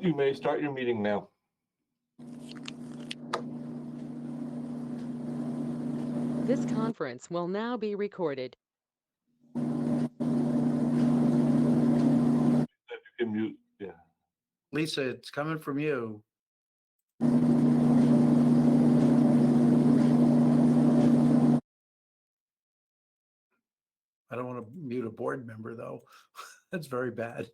You may start your meeting now. This conference will now be recorded. You can mute. Yeah. Lisa, it's coming from you. I don't want to mute a board member, though. That's very bad.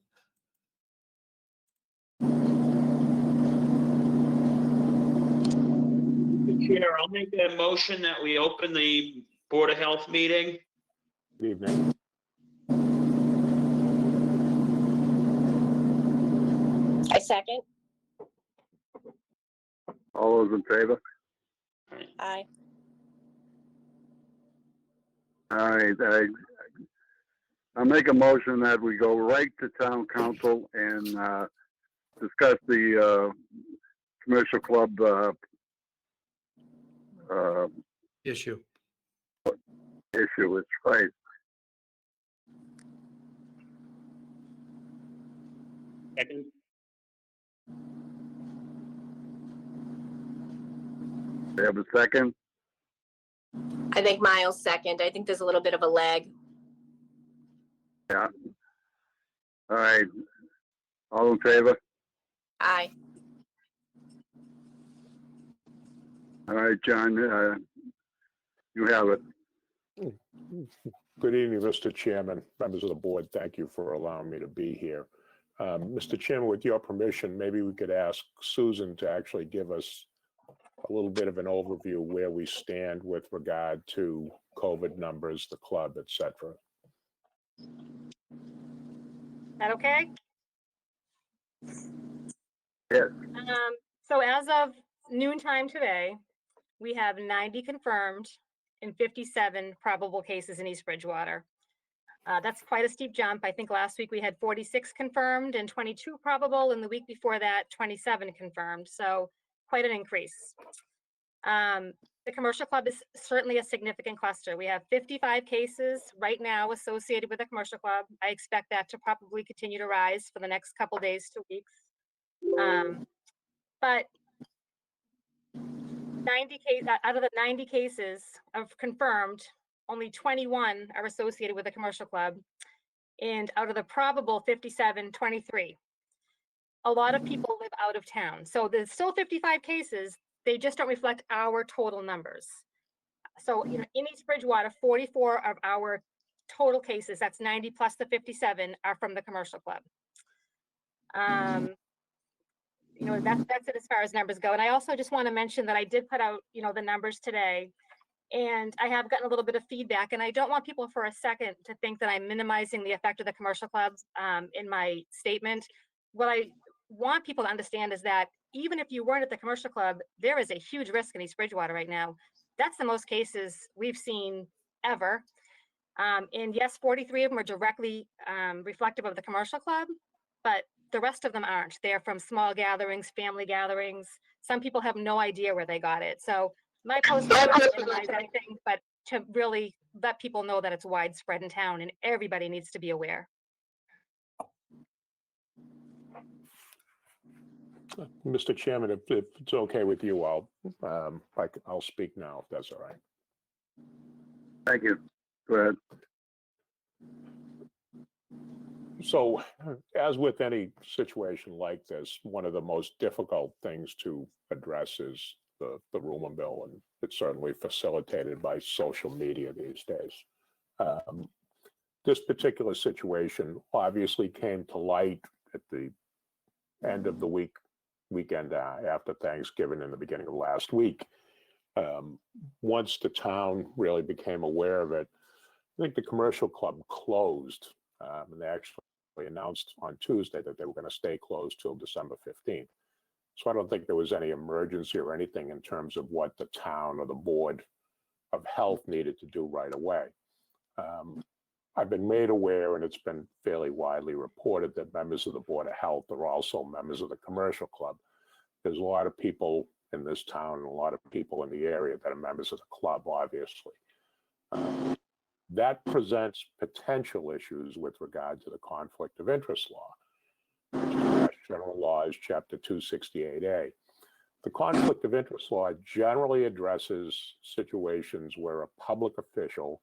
Chair, I'll make that motion that we open the Board of Health meeting. Good evening. I second. All those in favor? Aye. All right, I'll make a motion that we go right to town council and discuss the commercial club Issue. issue. It's right. Second. They have a second? I think Miles second. I think there's a little bit of a lag. Yeah. All right. All in favor? Aye. All right, John, you have it. Good evening, Mr. Chairman, members of the board. Thank you for allowing me to be here. Mr. Chairman, with your permission, maybe we could ask Susan to actually give us a little bit of an overview where we stand with regard to COVID numbers, the club, et cetera. That okay? Yes. So as of noontime today, we have 90 confirmed and 57 probable cases in East Bridgewater. That's quite a steep jump. I think last week we had 46 confirmed and 22 probable, and the week before that, 27 confirmed. So quite an increase. The commercial club is certainly a significant cluster. We have 55 cases right now associated with the commercial club. I expect that to probably continue to rise for the next couple days to weeks. But 90 cases out of the 90 cases of confirmed, only 21 are associated with the commercial club, and out of the probable 57, 23. A lot of people live out of town, so there's still 55 cases. They just don't reflect our total numbers. So, in East Bridgewater, 44 of our total cases, that's 90 plus the 57, are from the commercial club. That's it as far as numbers go. And I also just want to mention that I did put out, the numbers today, and I have gotten a little bit of feedback, and I don't want people for a second to think that I'm minimizing the effect of the commercial clubs in my statement. What I want people to understand is that even if you weren't at the commercial club, there is a huge risk in East Bridgewater right now. That's the most cases we've seen ever. And yes, 43 of them are directly reflective of the commercial club, but the rest of them aren't. They're from small gatherings, family gatherings. Some people have no idea where they got it. So my post is not to minimize anything, but to really let people know that it's widespread in town and everybody needs to be aware. Mr. Chairman, if it's okay with you, I'll speak now, if that's all right. Thank you. Go ahead. So, as with any situation like this, one of the most difficult things to address is the rumor mill, and it's certainly facilitated by social media these days. This particular situation obviously came to light at the end of the weekend after Thanksgiving and the beginning of last week. Once the town really became aware of it, I think the commercial club closed, and they actually announced on Tuesday that they were going to stay closed till December 15th. So I don't think there was any emergency or anything in terms of what the town or the Board of Health needed to do right away. I've been made aware, and it's been fairly widely reported, that members of the Board of Health are also members of the commercial club. There's a lot of people in this town and a lot of people in the area that are members of the club, obviously. That presents potential issues with regard to the conflict of interest law, which is a question General Laws, Chapter 268A. The conflict of interest law generally addresses situations where a public official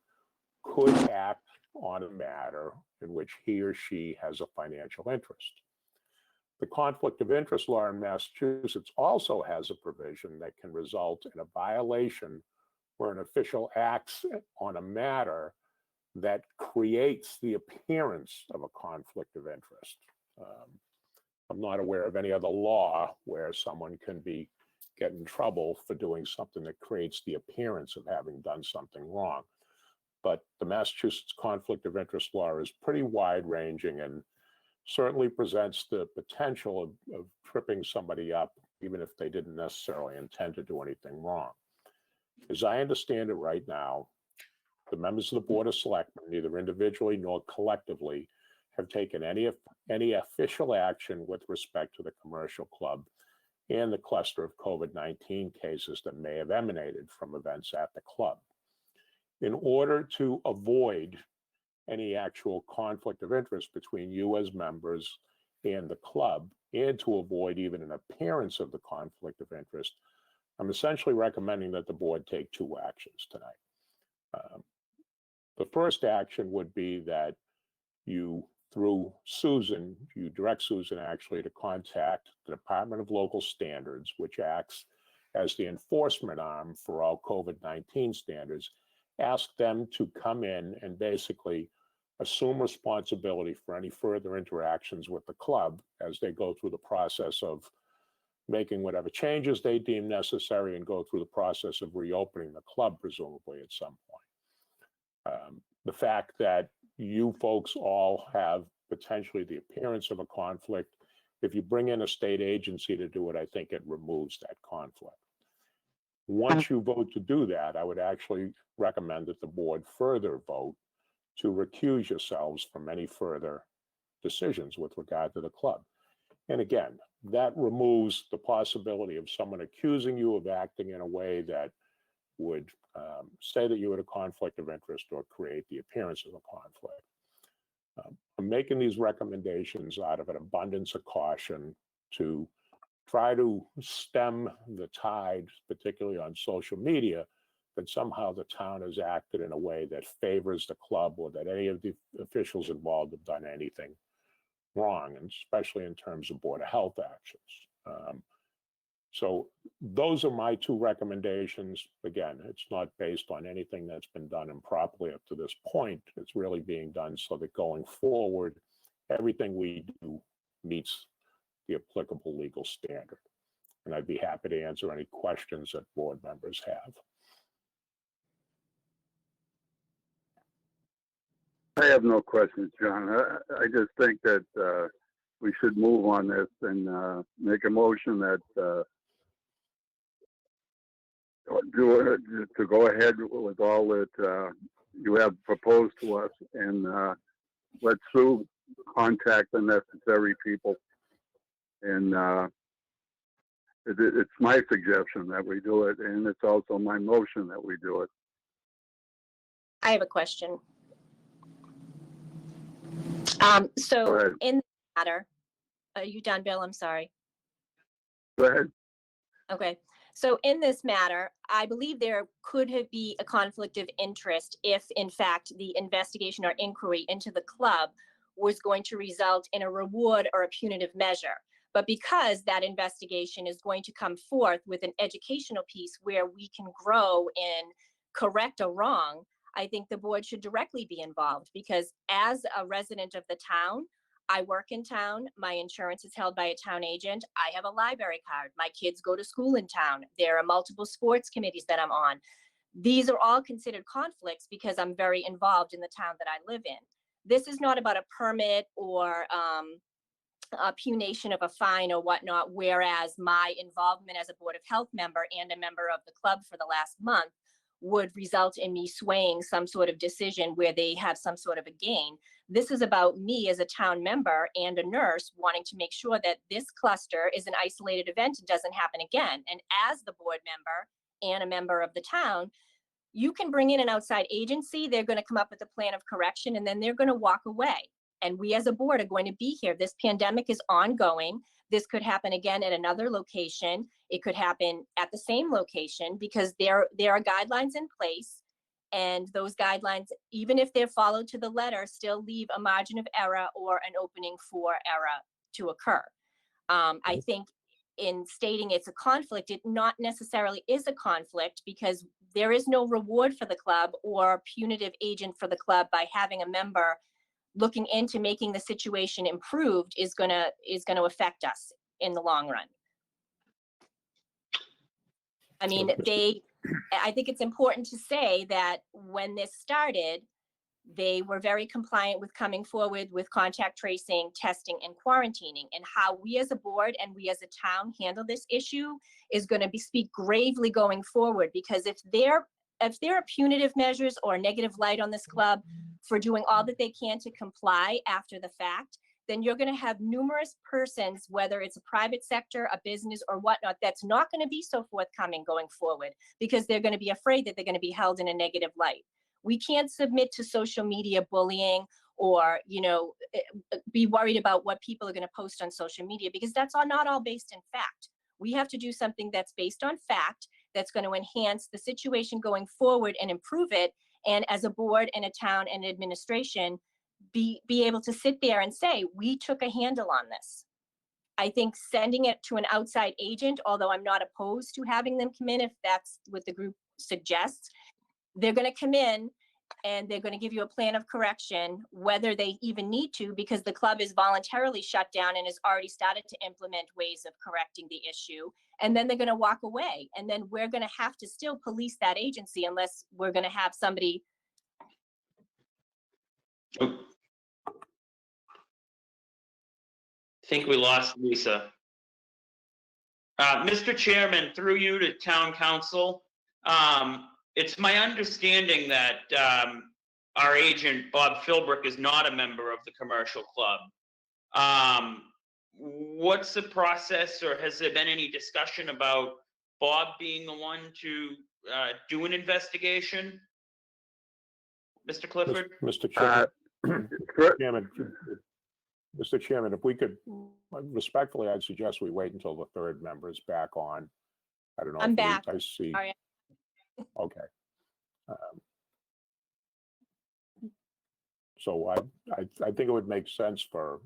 could act on a matter in which he or she has a financial interest. The conflict of interest law in Massachusetts also has a provision that can result in a violation where an official acts on a matter that creates the appearance of a conflict of interest. I'm not aware of any other law where someone can get in trouble for doing something that creates the appearance of having done something wrong. But the Massachusetts conflict of interest law is pretty wide-ranging and certainly presents the potential of tripping somebody up, even if they didn't necessarily intend to do anything wrong. As I understand it right now, the members of the Board of Selectmen, neither individually nor collectively, have taken any official action with respect to the commercial club and the cluster of COVID-19 cases that may have emanated from events at the club. In order to avoid any actual conflict of interest between you as members and the club, and to avoid even an appearance of the conflict of interest, I'm essentially recommending that the board take two actions tonight. The first action would be that you, through Susan, you direct Susan actually to contact the Department of Local Standards, which acts as the enforcement arm for all COVID-19 standards, ask them to come in and basically assume responsibility for any further interactions with the club as they go through the process of making whatever changes they deem necessary and go through the process of reopening the club, presumably at some point. The fact that you folks all have potentially the appearance of a conflict, if you bring in a state agency to do it, I think it removes that conflict. Once you vote to do that, I would actually recommend that the board further vote to recuse yourselves from any further decisions with regard to the club. And again, that removes the possibility of someone accusing you of acting in a way that would say that you had a conflict of interest or create the appearance of a conflict. I'm making these recommendations out of an abundance of caution to try to stem the tide, particularly on social media, that somehow the town has acted in a way that favors the club or that any of the officials involved have done anything wrong, and especially in terms of Board of Health actions. So those are my two recommendations. Again, it's not based on anything that's been done improperly up to this point. It's really being done so that going forward, everything we do meets the applicable legal standard. And I'd be happy to answer any questions that board members have. I have no questions, John. I just think that we should move on this and make a motion that to go ahead with all that you have proposed to us, and let Sue contact the necessary people. And it's my suggestion that we do it, and it's also my motion that we do it. I have a question. Go So ahead. in the matter, are you done, Bill? I'm sorry. Go ahead. Okay. So in this matter, I believe there could be a conflict of interest if, in fact, the investigation or inquiry into the club was going to result in a reward or a punitive measure. But because that investigation is going to come forth with an educational piece where we can grow in correct or wrong, I think the board should directly be involved, because as a resident of the town, I work in town, my insurance is held by a town agent, I have a library card, my kids go to school in town, there are multiple sports committees that I'm on. These are all considered conflicts because I'm very involved in the town that I live in. This is not about a permit or a punation of a fine or whatnot, whereas my involvement as a Board of Health member and a member of the club for the last month would result in me swaying some sort of decision where they have some sort of a gain. This is about me as a town member and a nurse wanting to make sure that this cluster is an isolated event and doesn't happen again. And as the board member and a member of the town, you can bring in an outside agency, they're going to come up with a plan of correction, and then they're going to walk away. And we as a board are going to be here. This pandemic is ongoing. This could happen again at another location. It could happen at the same location because there are guidelines in place. And those guidelines, even if they're followed to the letter, still leave a margin of error or an opening for error to occur. I think in stating it's a conflict, it not necessarily is a conflict because there is no reward for the club or punitive agent for the club by having a member looking into making the situation improved is going to affect us in the long run. I mean, I think it's important to say that when this started, they were very compliant with coming forward with contact tracing, testing, and quarantining. And how we as a board and we as a town handle this issue is going to speak gravely going forward. Because if there are punitive measures or negative light on this club for doing all that they can to comply after the fact, then you're going to have numerous persons, whether it's a private sector, a business, or whatnot, that's not going to be so forthcoming going forward because they're going to be afraid that they're going to be held in a negative light. We can't submit to social media bullying or, be worried about what people are going to post on social media because that's not all based in fact. We have to do something that's based on fact, that's going to enhance the situation going forward and improve it. And as a board and a town and administration, be able to sit there and say, we took a handle on this. I think sending it to an outside agent, although I'm not opposed to having them come in if that's what the group suggests, they're going to come in and they're going to give you a plan of correction, whether they even need to, because the club is voluntarily shut down and has already started to implement ways of correcting the issue. And then they're going to walk away. And then we're going to have to still police that agency unless we're going to have somebody. I think we lost Lisa. Mr. Chairman, through you to Town Council, it's my understanding that our agent, Bob Philbrick, is not a member of the commercial club. What's the process, or has there been any discussion about Bob being the one to do an investigation? Mr. Clifford? Mr. Chairman, if we could, respectfully, I'd suggest we wait until the third member is back on. I don't know. I'm back. I see. Sorry. Okay. So I think it would make sense for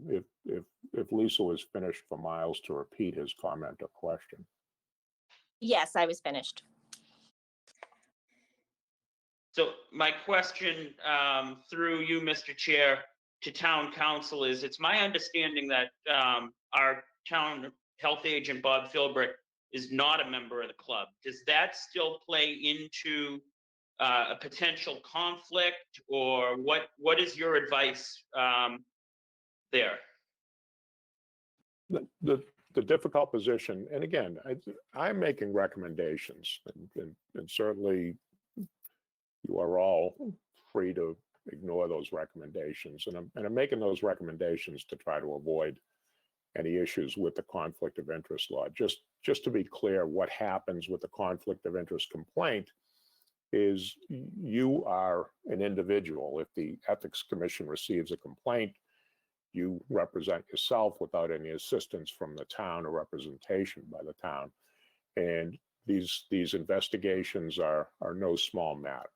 if Lisa was finished, for Miles to repeat his comment or question. Yes, I was finished. So my question through you, Mr. Chair, to Town Council is, it's my understanding that our town health agent, Bob Philbrick, is not a member of the club. Does that still play into a potential conflict, or what is your advice there? The difficult position, and again, I'm making recommendations, and certainly you are all free to ignore those recommendations, and I'm making those recommendations to try to avoid any issues with the conflict of interest law. Just to be clear, what happens with the conflict of interest complaint is you are an individual. If the Ethics Commission receives a complaint, you represent yourself without any assistance from the town or representation by the town. And these investigations are no small matter.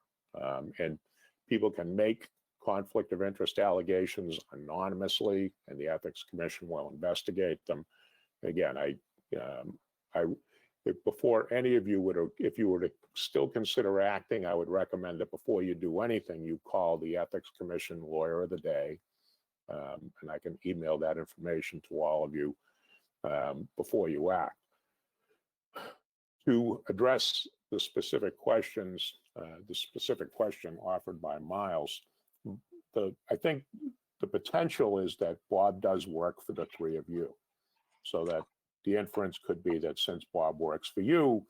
And people can make conflict of interest allegations anonymously, and the Ethics Commission will investigate them. Again, before any of you if you were to still consider acting, I would recommend that before you do anything, you call the Ethics Commission Lawyer of the Day, and I can email that information to all of you before you act. To address the specific questions, the specific question offered by Miles, I think the potential is that Bob does work for the three of you, so that the inference could be that since Bob works for you,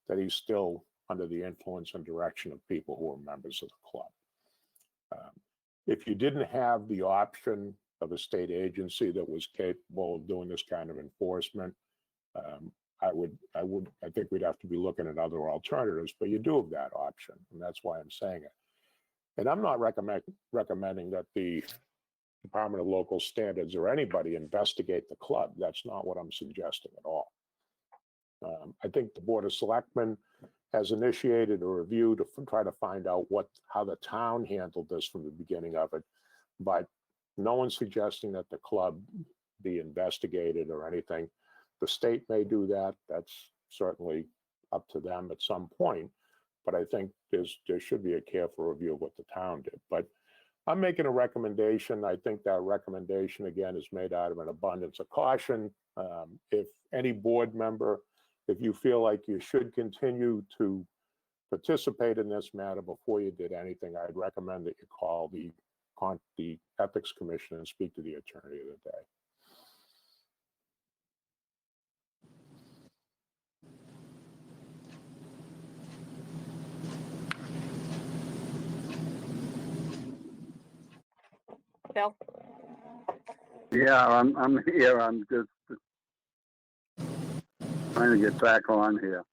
that he's still under the influence and direction of people who are members of the club. If you didn't have the option of a state agency that was capable of doing this kind of enforcement, I think we'd have to be looking at other alternatives, but you do have that option, and that's why I'm saying it. And I'm not recommending that the Department of Local Standards or anybody investigate the club. That's not what I'm suggesting at all. I think the Board of Selectmen has initiated a review to try to find out how the town handled this from the beginning of it, but no one's suggesting that the club be investigated or anything. The state may do that. That's certainly up to them at some point, but I think there should be a careful review of what the town did. But I'm making a recommendation. I think that recommendation, again, is made out of an abundance of caution. If any board member, if you feel like you should continue to participate in this matter before you did anything, I'd recommend that you call the Ethics Commission and speak to the attorney of the day. Bill? Yeah, I'm here. I'm just trying to get back on here.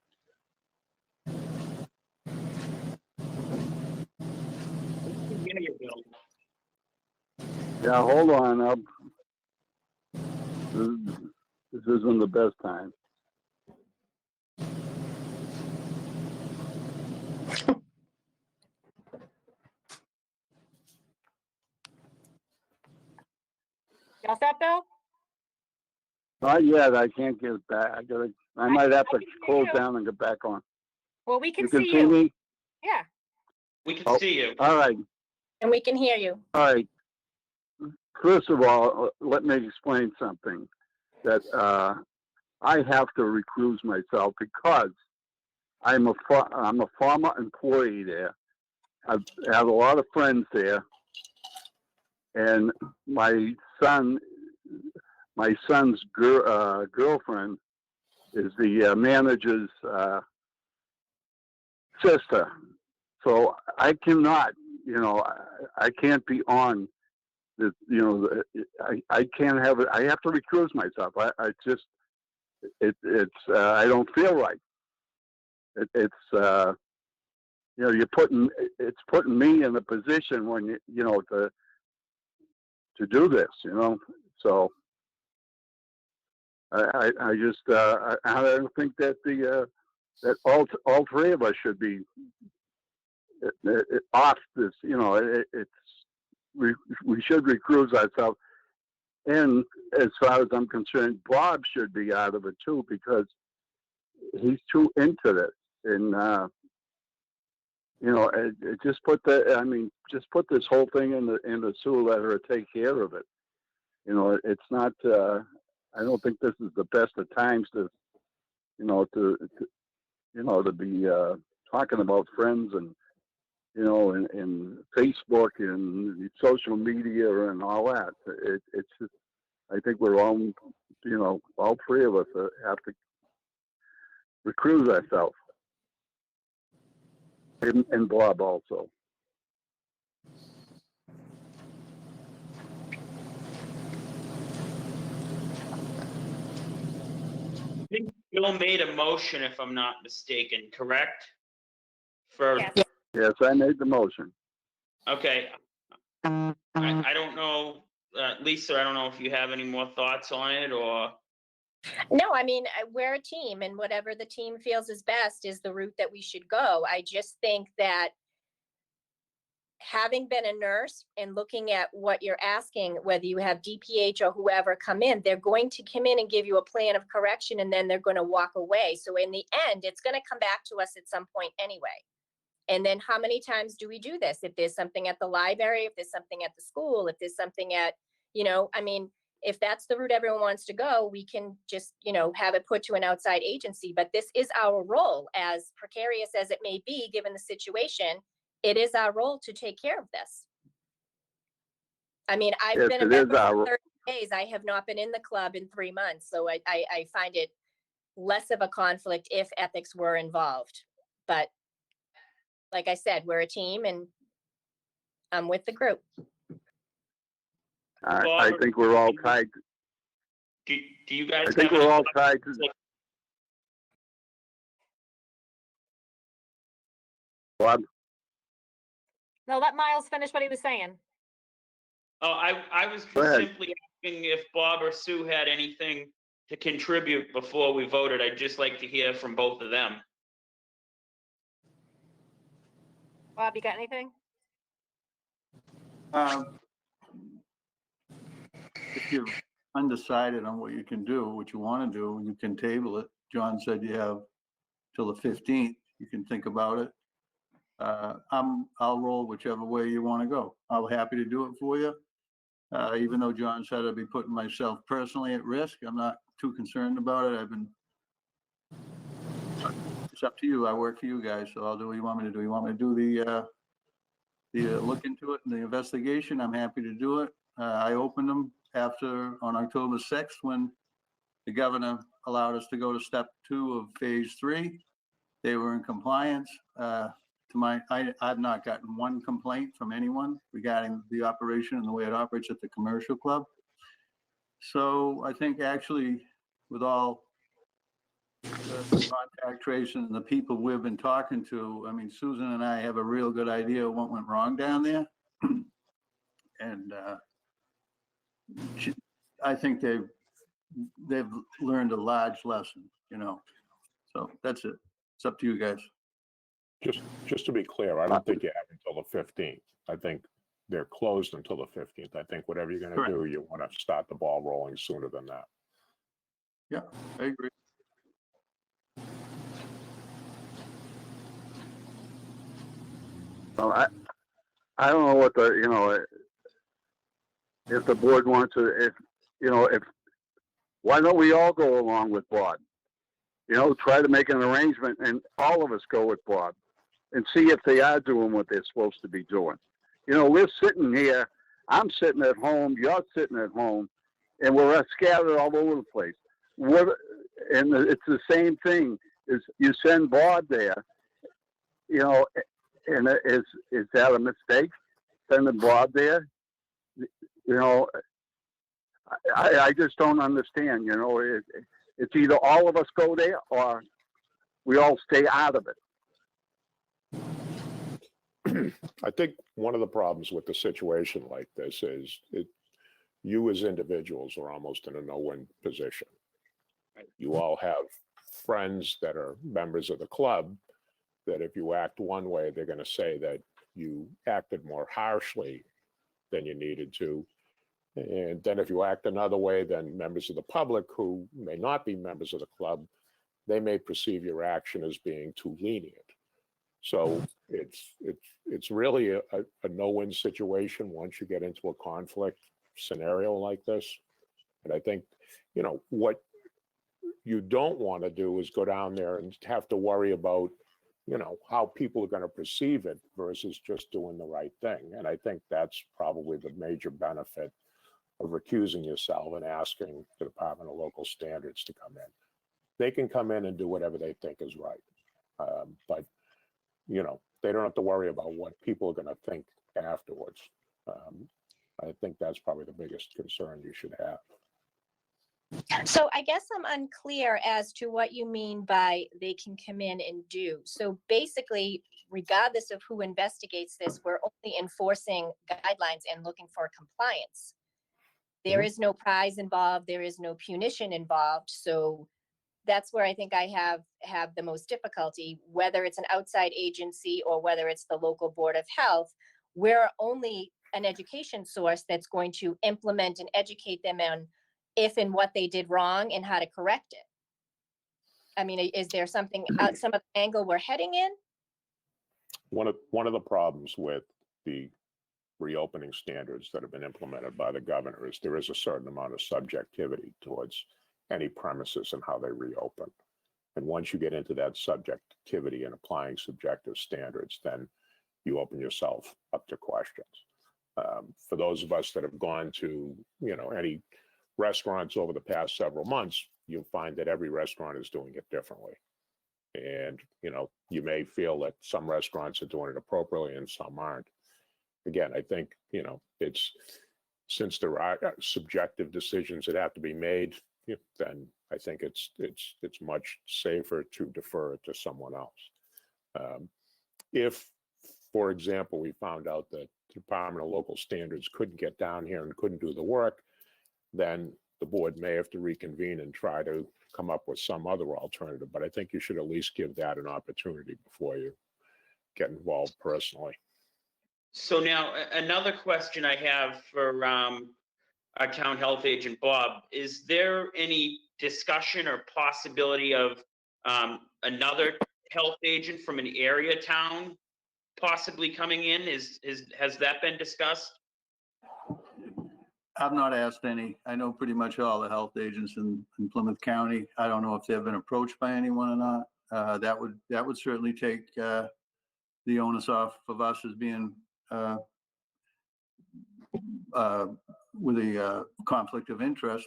Yeah, hold on. This isn't the best time. You all set, Bill? Not yet. I can't get back. I might have to close down and get back on. Well, we can You can see see you. me? Yeah. We can Oh. see you. All right. And we can hear you. All right. First of all, let me explain something that I have to recuse myself because I'm a former employee there. I have a lot of friends there, and my son's girlfriend is the manager's sister. So I cannot, I can't be on this, I can't have it. I have to recuse myself. I don't feel right. It's putting me in a position when to do this, So I don't think that that all three of us should be off this. We should recuse ourselves. And as far as I'm concerned, Bob should be out of it too, because he's too into this. And just put this whole thing in the sewer, let her take care of it. It's not. I don't think this is the best of times to be talking about friends and and Facebook and social media and all that. It's just, I think we're all, all three of us have to recuse ourselves. And Bob also. I think Bill made a motion, if I'm not mistaken, correct? For, Yes. Yes, I made the motion. okay. I don't know, Lisa, I don't know if you have any more thoughts on it, or, No, I mean, we're a team, and whatever the team feels is best is the route that we should go. I just think that having been a nurse and looking at what you're asking, whether you have DPH or whoever come in, they're going to come in and give you a plan of correction, and then they're going to walk away. So in the end, it's going to come back to us at some point anyway. And then how many times do we do this? If there's something at the library, if there's something at the school, if there's something at, if that's the route everyone wants to go, we can just, have it put to an outside agency. But this is our role, as precarious as it may be, given the situation. It is our role to take care of this. I mean, I've Yes, been a it is member our for role. 30 days. I have not been in the club in 3 months. So I find it less of a conflict if ethics were involved. But like I said, we're a team and I'm with the group. I think we're all tied. do you guys? I think have we're any all thoughts? tied to. Bob? No, let Miles finish what he was saying. Oh, I was Go ahead. simply asking if Bob or Sue had anything to contribute before we voted. I'd just like to hear from both of them. Bob, you got anything? If you're undecided on what you can do, what you want to do, you can table it. John said you have till the 15th. You can think about it. I'll roll whichever way you want to go. I'll happy to do it for you. Even though John said I'd be putting myself personally at risk, I'm not too concerned about it. It's up to you. I work for you guys, so I'll do what you want me to do. You want me to do the look into it and the investigation? I'm happy to do it. I opened them on October 6th when the governor allowed us to go to step 2 of phase 3. They were in compliance. I've not gotten one complaint from anyone regarding the operation and the way it operates at the commercial club. So I think actually with all the contact tracing and the people we've been talking to, I mean, Susan and I have a real good idea of what went wrong down there. And I think they've learned a large lesson, you know. So that's it. It's up to you guys. Just to be clear, I don't think you have until the 15th. I think they're closed until the 15th. I think whatever you're going to Correct. do, you want to start the ball rolling sooner than that. Yeah, I agree. Well, I don't know what if the board wants to, why don't we all go along with Bob? Try to make an arrangement and all of us go with Bob and see if they are doing what they're supposed to be doing. We're sitting here, I'm sitting at home, you're sitting at home, and we're scattered all over the place. And it's the same thing, is you send Bob there, and is that a mistake, sending Bob there? I just don't understand, it's either all of us go there or we all stay out of it. I think one of the problems with the situation like this is you as individuals are almost in a no-win position. You all have friends that are members of the club that if you act one way, they're going to say that you acted more harshly than you needed to. And then if you act another way, then members of the public who may not be members of the club, they may perceive your action as being too lenient. So it's really a no-win situation once you get into a conflict scenario like this. And I think, what you don't want to do is go down there and have to worry about, how people are going to perceive it versus just doing the right thing. And I think that's probably the major benefit of recusing yourself and asking the Department of Local Standards to come in. They can come in and do whatever they think is right. But they don't have to worry about what people are going to think afterwards. I think that's probably the biggest concern you should have. So I guess I'm unclear as to what you mean by they can come in and do. So basically, regardless of who investigates this, we're only enforcing guidelines and looking for compliance. There is no prize involved. There is no punition involved. So that's where I think I have the most difficulty, whether it's an outside agency or whether it's the local board of health. We're only an education source that's going to implement and educate them on if and what they did wrong and how to correct it. I mean, is there something, some of the angle we're heading in? One of the problems with the reopening standards that have been implemented by the governor is there is a certain amount of subjectivity towards any premises and how they reopen. And once you get into that subjectivity and applying subjective standards, then you open yourself up to questions. For those of us that have gone to, any restaurants over the past several months, you'll find that every restaurant is doing it differently. And, you may feel that some restaurants are doing it appropriately and some aren't. Again, I think, it's, since there are subjective decisions that have to be made, then I think it's much safer to defer it to someone else. If, for example, we found out that the Department of Local Standards couldn't get down here and couldn't do the work, then the board may have to reconvene and try to come up with some other alternative. But I think you should at least give that an opportunity before you get involved personally. So now another question I have for our town health agent, Bob, is there any discussion or possibility of another health agent from an area town possibly coming in? Has that been discussed? I've not asked any. I know pretty much all the health agents in Plymouth County. I don't know if they've been approached by anyone or not. That would certainly take the onus off of us as being with a conflict of interest.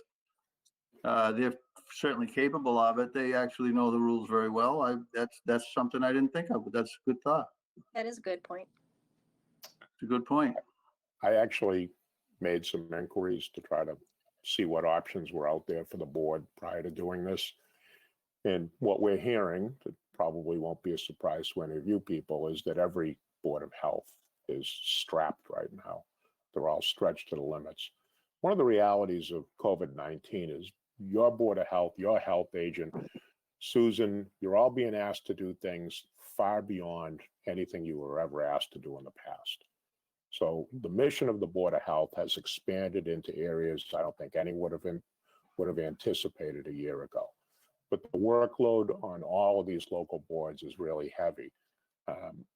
They're certainly capable of it. They actually know the rules very well. That's something I didn't think of, but that's a good thought. That is a good point. It's a good point. I actually made some inquiries to try to see what options were out there for the board prior to doing this. And what we're hearing, that probably won't be a surprise to any of you people, is that every Board of Health is strapped right now. They're all stretched to the limits. One of the realities of COVID-19 is your Board of Health, your health agent, Susan, you're all being asked to do things far beyond anything you were ever asked to do in the past. So the mission of the Board of Health has expanded into areas I don't think anyone would have anticipated a year ago. But the workload on all of these local boards is really heavy.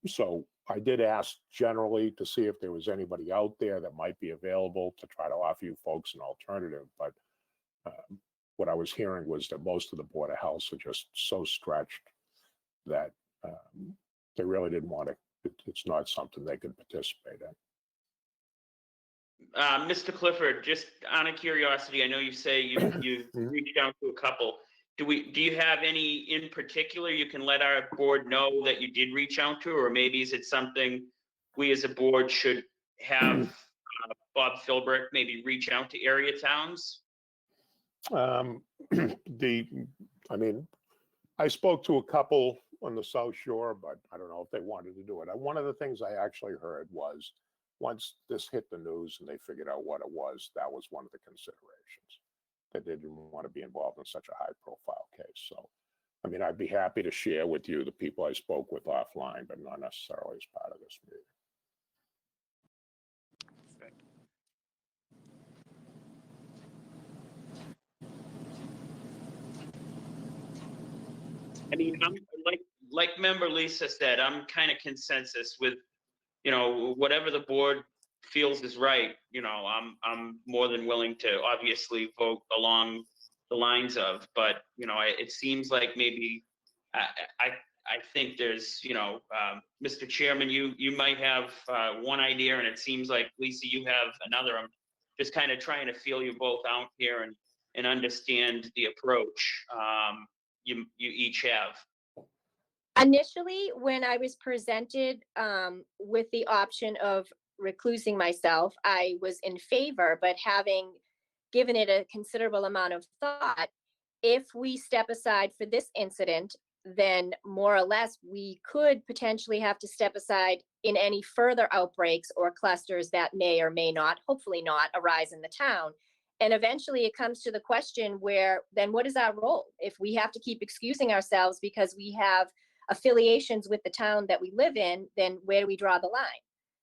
So I did ask generally to see if there was anybody out there that might be available to try to offer you folks an alternative. But what I was hearing was that most of the Board of Health are just so stretched that they really didn't want to. It's not something they could participate in. Mr. Clifford, just out of curiosity, I know you say you've reached out to a couple. Do you have any in particular you can let our board know that you did reach out to, or maybe is it something we as a board should have Bob Philbrick maybe reach out to area towns? I mean, I spoke to a couple on the South Shore, but I don't know if they wanted to do it. One of the things I actually heard was once this hit the news and they figured out what it was, that was one of the considerations, that they didn't want to be involved in such a high profile case. So, I mean, I'd be happy to share with you the people I spoke with offline, but not necessarily as part of this meeting. I mean, I'm like member Lisa said, I'm kind of consensus with, whatever the board feels is right. I'm more than willing to obviously vote along the lines of, but it seems like maybe I think there's, Mr. Chairman, you might have one idea, and it seems like Lisa, you have another. I'm just kind of trying to feel you both out here and understand the approach you each have. Initially, when I was presented with the option of reclusing myself, I was in favor, but having given it a considerable amount of thought, if we step aside for this incident, then more or less we could potentially have to step aside in any further outbreaks or clusters that may or may not, hopefully not, arise in the town. And eventually it comes to the question where then what is our role? If we have to keep excusing ourselves because we have affiliations with the town that we live in, then where do we draw the line?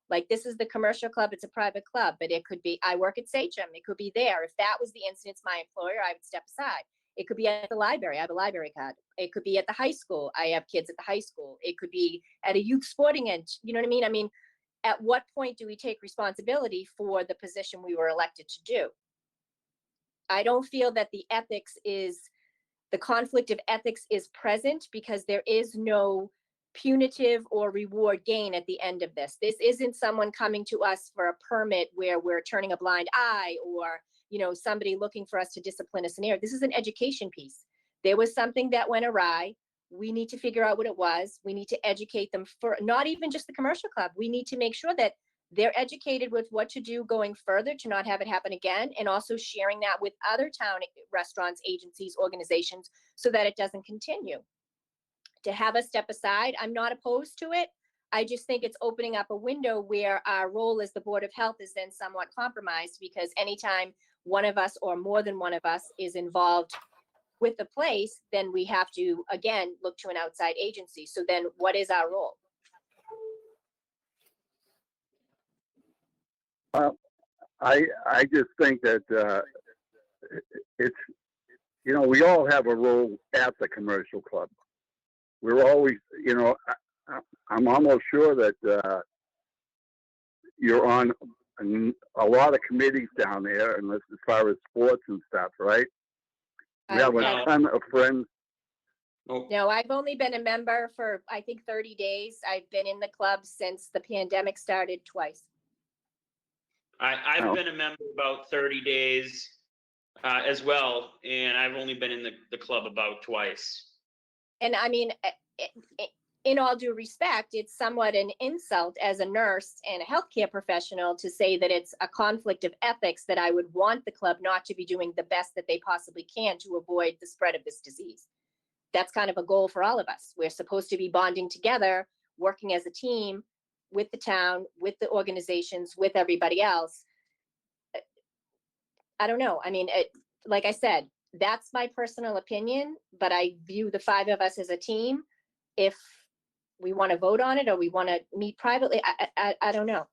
Like, this is the commercial club, it's a private club, but it could be, I work at Sachem, it could be there. If that was the instance, my employer, I would step aside. It could be at the library, I have a library card. It could be at the high school, I have kids at the high school. It could be at a youth sporting event, you know what I mean? I mean, at what point do we take responsibility for the position we were elected to do? I don't feel that the conflict of ethics is present because there is no punitive or reward gain at the end of this. This isn't someone coming to us for a permit where we're turning a blind eye or, somebody looking for us to discipline a scenario. This is an education piece. There was something that went awry. We need to figure out what it was. We need to educate them for not even just the commercial club. We need to make sure that they're educated with what to do going further to not have it happen again, and also sharing that with other town restaurants, agencies, organizations, so that it doesn't continue. To have us step aside, I'm not opposed to it. I just think it's opening up a window where our role as the Board of Health is then somewhat compromised, because anytime one of us or more than one of us is involved with the place, then we have to, again, look to an outside agency. So then what is our role? I just think that it's, you know, we all have a role at the commercial club. We're always, you know, I'm almost sure that you're on a lot of committees down there, and as far as sports and stuff, right? We have a ton of friends. No, I've only been a member for, I think, 30 days. I've been in the club since the pandemic started twice. I've been a member about 30 days as well, and I've only been in the club about twice. And I mean, in all due respect, it's somewhat an insult as a nurse and a healthcare professional to say that it's a conflict of ethics that I would want the club not to be doing the best that they possibly can to avoid the spread of this disease. That's kind of a goal for all of us. We're supposed to be bonding together, working as a team with the town, with the organizations, with everybody else. I don't know. I mean, like I said, that's my personal opinion, but I view the five of us as a team. If we want to vote on it or we want to meet privately, I don't know.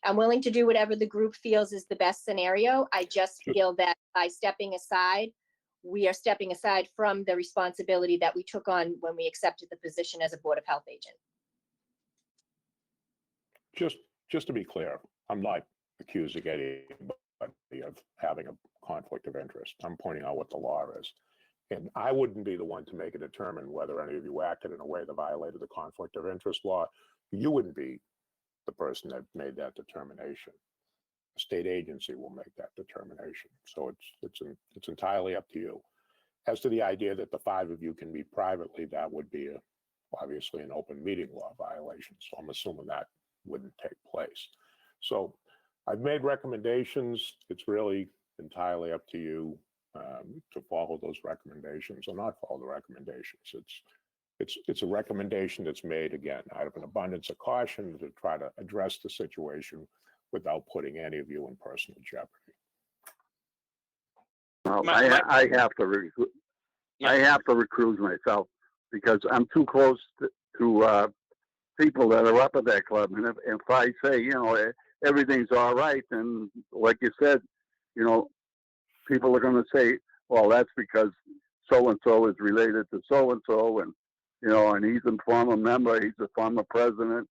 I'm willing to do whatever the group feels is the best scenario. I just feel that by stepping aside, we are stepping aside from the responsibility that we took on when we accepted the position as a Board of Health agent. Just to be clear, I'm not accusing anybody of having a conflict of interest. I'm pointing out what the law is. And I wouldn't be the one to make a determine whether any of you acted in a way that violated the conflict of interest law. You wouldn't be the person that made that determination. A state agency will make that determination. So it's entirely up to you. As to the idea that the five of you can meet privately, that would be obviously an open meeting law violation. So I'm assuming that wouldn't take place. So I've made recommendations. It's really entirely up to you to follow those recommendations or not follow the recommendations. It's a recommendation that's made, again, out of an abundance of caution to try to address the situation without putting any of you in personal jeopardy. Well, I have to recruit myself because I'm too close to people that are up at that club. And if I say, you know, everything's all right, then like you said, you know, people are going to say, well, that's because so-and-so is related to so-and-so, and, you know, and he's a former member, he's a former president.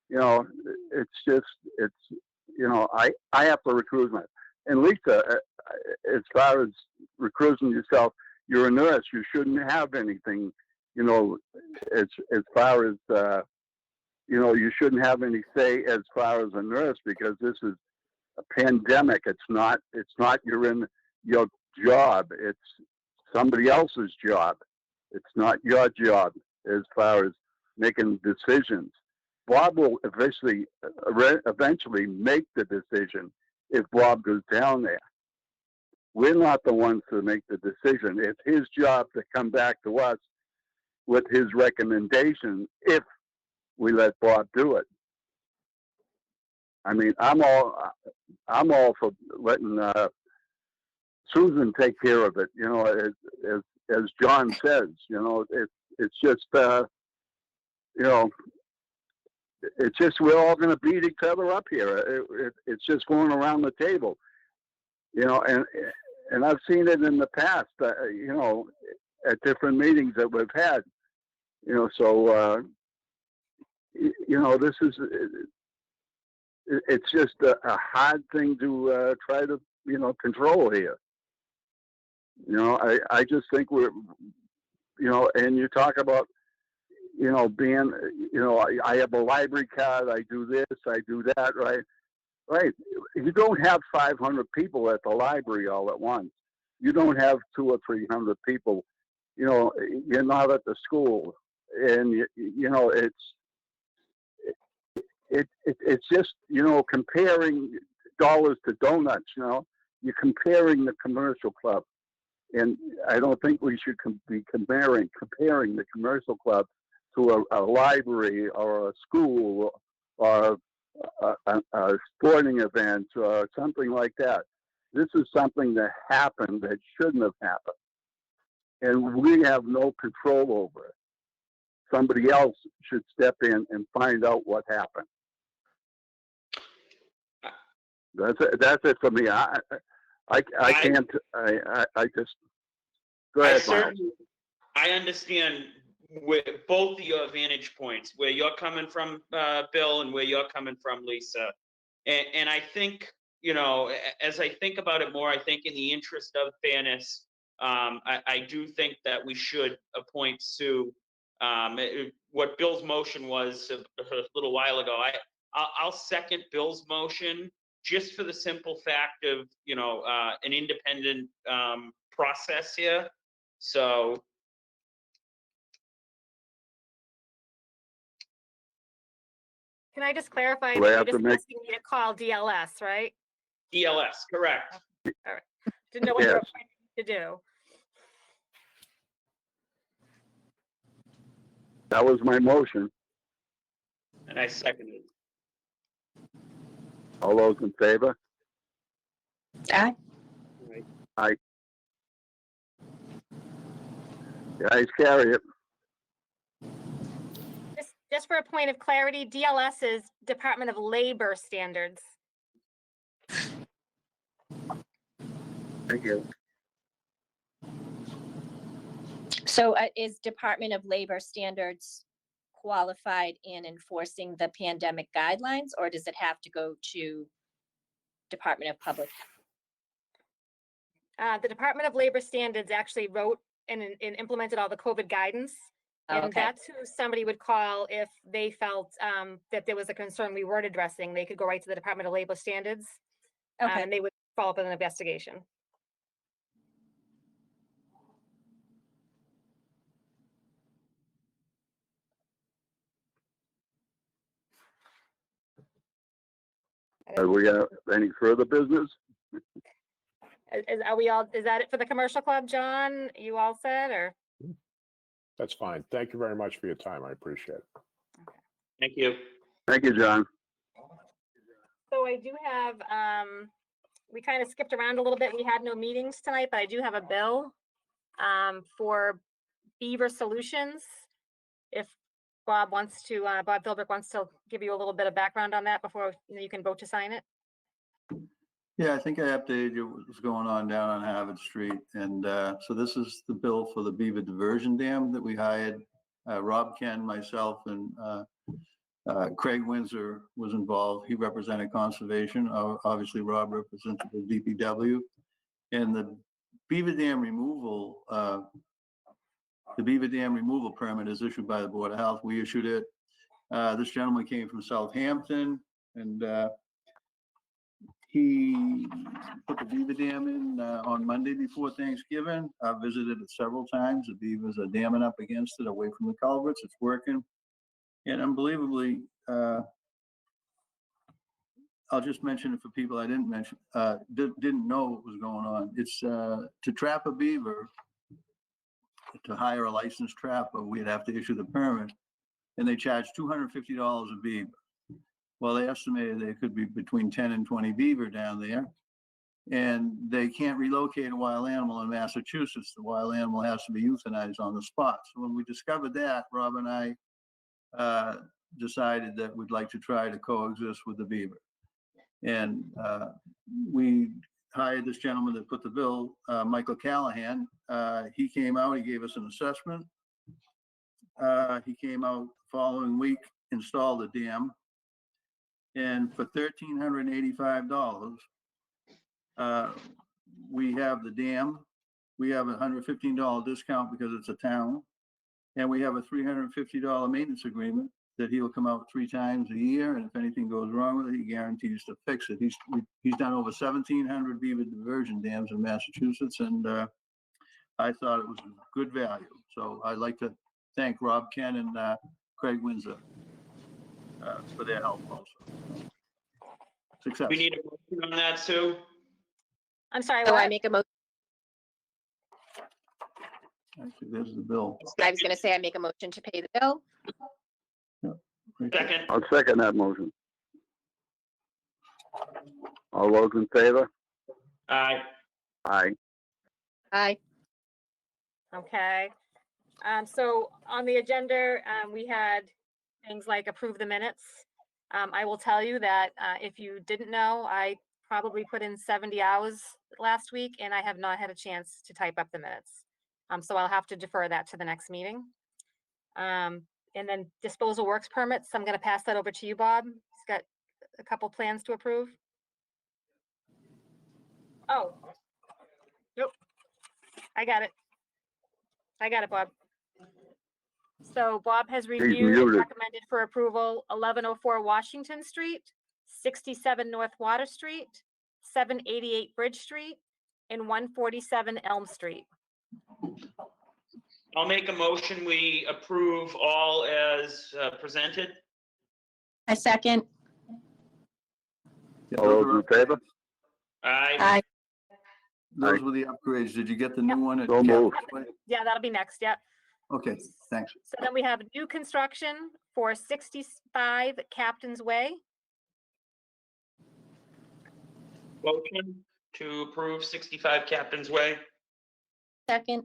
You know, it's, you know, I have to recruit myself. And Lisa, as far as recruiting yourself, you're a nurse. You shouldn't have anything, you know, as far as, you know, you shouldn't have any say as far as a nurse, because this is a pandemic. It's not your job. It's somebody else's job. It's not your job as far as making decisions. Bob will eventually make the decision if Bob goes down there. We're not the ones to make the decision. It's his job to come back to us with his recommendation if we let Bob do it. I mean, I'm all for letting Susan take care of it. You know, as John says, you know, it's just you know, it's just we're all going to beat each other up here. It's just going around the table, you know, and I've seen it in the past, you know, at different meetings that we've had, you know. So you know, this is it's just a hard thing to try to, you know, control here. You know, I just think we're, you know, and you talk about, you know, being, you know, I have a library card, I do this, I do that, right? Right. You don't have 500 people at the library all at once. You don't have 200 or 300 people, you know, you're not at the school. And, you know, it's just, you know, comparing dollars to donuts, you know, you're comparing the commercial club. And I don't think we should be comparing the commercial club to a library or a school or a sporting event or something like that. This is something that happened that shouldn't have happened. And we have no control over it. Somebody else should step in and find out what happened. That's it for me. I can't, I just, go ahead, Miles. I understand with both of your vantage points, where you're coming from, Bill, and where you're coming from, Lisa. And I think, you know, as I think about it more, I think in the interest of fairness, I do think that we should appoint Sue. What Bill's motion was a little while ago, I'll second Bill's motion just for the simple fact of, you know, an independent process here. So. Can I just clarify Do I that have you're to make- just asking me to call DLS, right? DLS, correct. Didn't know what you were Yes. planning to do. That was my motion. And I seconded. All those in favor? Aye. Aye. The ayes carry it. Just for a point of clarity, DLS is Department of Labor Standards. Thank you. So is Department of Labor Standards qualified in enforcing the pandemic guidelines, or does it have to go to Department of Public? The Department of Labor Standards actually wrote and implemented all the COVID guidance. And Okay. that's who somebody would call if they felt that there was a concern we weren't addressing. They could go right to the Department of Labor Standards. Okay. And they would follow up with an investigation. Have we got any further business? Are we all, is that it for the commercial club, John? You all set, or? That's fine. Thank you very much for your time. I appreciate it. Thank you. Thank you, John. So I do have, we kind of skipped around a little bit. We had no meetings tonight, but I do have a bill for Beaver Solutions. If Bob wants to, Bob Philbrick wants to give you a little bit of background on that before you can vote to sign it. Yeah, I think I updated you what's going on down on Harvard Street. And so this is the bill for the Beaver Diversion Dam that we hired. Rob Ken, myself, and Craig Windsor was involved. He represented conservation. Obviously, Rob represented the DPW. And the Beaver Dam removal, permit is issued by the Board of Health. We issued it. This gentleman came from Southampton, and he put the beaver dam in on Monday before Thanksgiving. I visited it several times. The beavers are damming up against it, away from the culverts. It's working. And unbelievably, I'll just mention it for people I didn't mention, didn't know what was going on. It's to trap a beaver, to hire a licensed trapper, we'd have to issue the permit, and they charge $250 a beaver. Well, they estimated there could be between 10 and 20 beaver down there, and they can't relocate a wild animal in Massachusetts. The wild animal has to be euthanized on the spot. So when we discovered that, Rob and I decided that we'd like to try to coexist with the beaver. And we hired this gentleman that put the bill, Michael Callahan. He came out, he gave us an assessment. He came out the following week, installed the dam. And for $1,385, we have the dam. We have a $115 discount because it's a town. And we have a $350 maintenance agreement that he'll come out 3 times a year. And if anything goes wrong with it, he guarantees to fix it. He's done over 1,700 beaver diversion dams in Massachusetts. And I thought it was a good value. So I'd like to thank Rob Ken and Craig Windsor for their help also. Success. We need a motion on that, Sue. I'm sorry, So I what? make a motion. Actually, there's the bill. I was gonna say I make a motion to pay the bill. Right there. Second, I'll second that motion. All those in favor? aye. Aye. Aye. Okay. So on the agenda, we had things like approve the minutes. I will tell you that, if you didn't know, I probably put in 70 hours last week and I have not had a chance to type up the minutes. So I'll have to defer that to the next meeting. And then disposal works permits, I'm gonna pass that over to you, Bob. He's got a couple plans to approve. Oh. Yep. I got it. Bob. So Bob has reviewed and muted. recommended for approval 1104 Washington Street, 67 North Water Street, 788 Bridge Street, and 147 Elm Street. I'll make a motion, we approve all as presented. I second. Yeah, All those those were in favor? Aye. Aye. Those were the upgrades. Did you get the new one? at So moved. Captain's Way? Yeah, that'll be next, yeah. Okay, thanks. So then we have new construction for 65 Captain's Way. Motion to approve 65 Captain's Way. Second.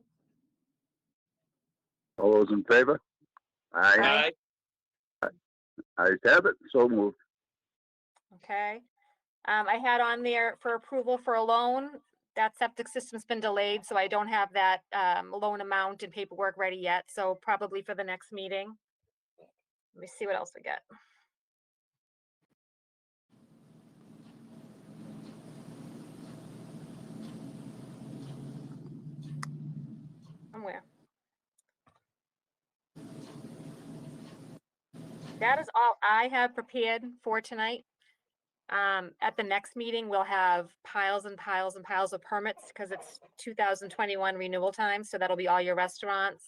All those in favor? Aye. Aye. Ayes have it. So moved. Okay. I had on there for approval for a loan. That septic system's been delayed, so I don't have that loan amount and paperwork ready yet, so probably for the next meeting. Let me see what else we got. Somewhere. That is all I have prepared for tonight. At the next meeting, we'll have piles and piles and piles of permits because it's 2021 renewal time. So that'll be all your restaurants,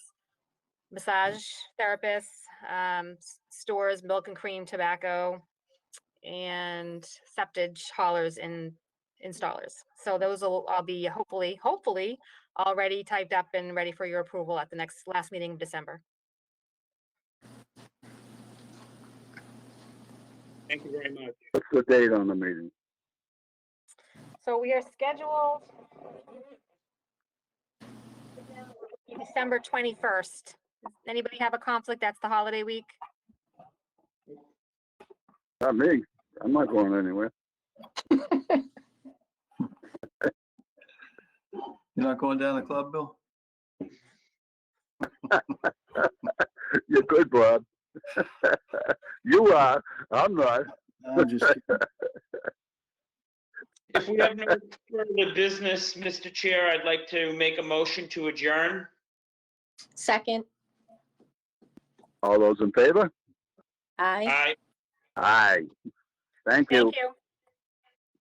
massage therapists, stores, milk and cream, tobacco, and septic haulers and installers. So those will all be hopefully already typed up and ready for your approval at the last meeting in December. Thank you very much. What's the date on the meeting? So we are scheduled December 21st. Anybody have a conflict? That's the holiday week. Not me. I'm not going anywhere. You're not going down the club, Bill? You're good, Bob. You are. I'm not. I'm just kidding. If we have no further business, Mr. Chair, I'd like to make a motion to adjourn. Second. All those in favor? Aye. Aye. Aye. Thank you. Thank you.